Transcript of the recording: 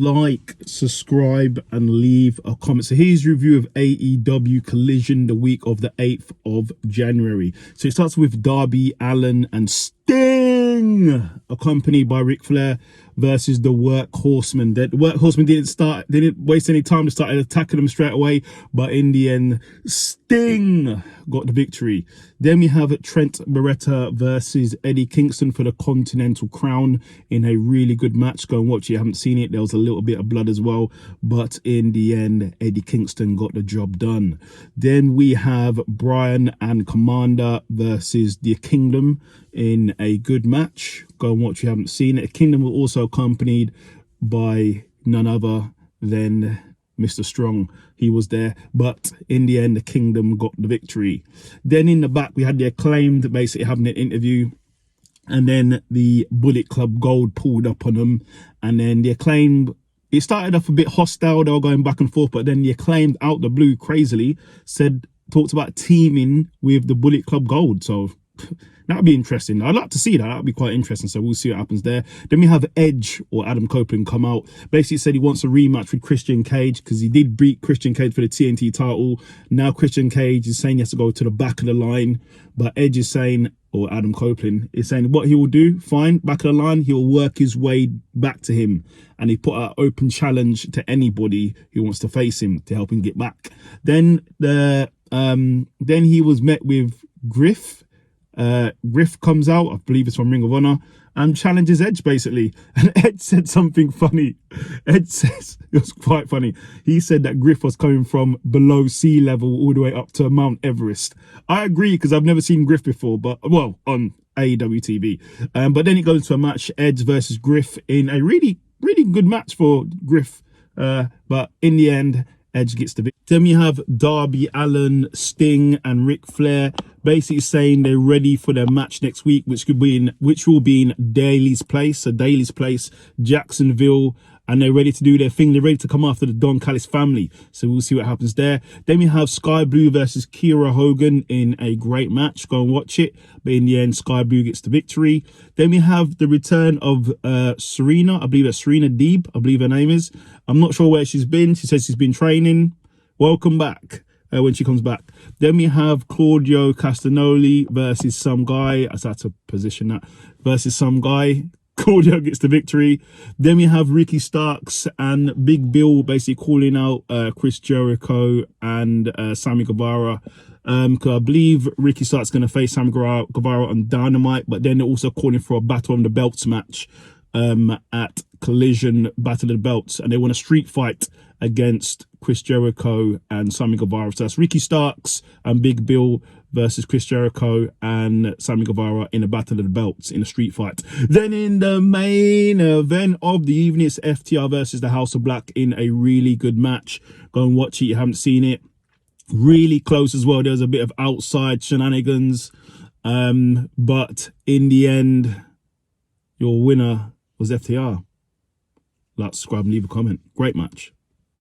Like, subscribe, and leave a comment. So here's a review of AEW Collision the week of the 8th of January. So it starts with Darby Allin and Sting, accompanied by Ric Flair versus the Workhorsemen. The Workhorsemen didn't waste any time. They started attacking them straight away, but in the end, Sting got the victory. Then we have Trent Beretta versus Eddie Kingston for the Continental Crown in a really good match. Go and watch it. You haven't seen it. There was a little bit of blood as well, but in the end, Eddie Kingston got the job done. Then we have Bryan and Commander versus the Kingdom in a good match. Go and watch if you haven't seen it. The Kingdom were also accompanied by none other than Mr. Strong. He was there, but in the end, the Kingdom got the victory. Then in the back, we had the Acclaimed basically having an interview, and then the Bullet Club Gold pulled up on them, and then the Acclaimed, it started off a bit hostile. They were going back and forth, but then the Acclaimed out the blue crazily talked about teaming with the Bullet Club Gold. So that would be interesting. I'd like to see that. That would be quite interesting. So we'll see what happens there. Then we have Edge, or Adam Copeland, come out. Basically said he wants a rematch with Christian Cage because he did beat Christian Cage for the TNT title. Now Christian Cage is saying he has to go to the back of the line. But Edge is saying, or Adam Copeland is saying, what he will do, fine, back of the line, he will work his way back to him. And he put an open challenge to anybody who wants to face him to help him get back. Then he was met with Griff. Griff comes out, I believe it's from Ring of Honor, and challenges Edge basically. And Edge said something funny. Edge says, it was quite funny. He said that Griff was coming from below sea level all the way up to Mount Everest. I agree because I've never seen Griff before, but well, on AEW TV. But then it goes to a match, Edge versus Griff, in a really, really good match for Griff. But in the end, Edge gets the victory. Then we have Darby Allin, Sting, and Ric Flair basically saying they're ready for their match next week, which will be in Daly's Place, Jacksonville, and they're ready to do their thing. They're ready to come after the Don Callis family. So we'll see what happens there. Then we have Sky Blue versus Kiera Hogan in a great match. Go and watch it. But in the end, Sky Blue gets the victory. Then we have the return of Serena. I believe that's Serena Deeb. I believe her name is. I'm not sure where she's been. She says she's been training. Welcome back when she comes back. Then we have Claudio Castagnoli versus some guy. I had to position that. Versus some guy. Claudio gets the victory. Then we have Ricky Starks and Big Bill basically calling out Chris Jericho and Sammy Guevara. Because I believe Ricky Starks going to face Sammy Guevara on Dynamite, but then they're also calling for a Battle on the Belts match at Collision Battle of the Belts, and they want a street fight against Chris Jericho and Sammy Guevara. So that's Ricky Starks and Big Bill versus Chris Jericho and Sammy Guevara in a Battle of the Belts in a street fight. Then in the main event of the evening, it's FTR versus the House of Black in a really good match. Go and watch it. You haven't seen it. Really close as well. There's a bit of outside shenanigans. But in the end, your winner was FTR. Like, subscribe, and leave a comment. Great match.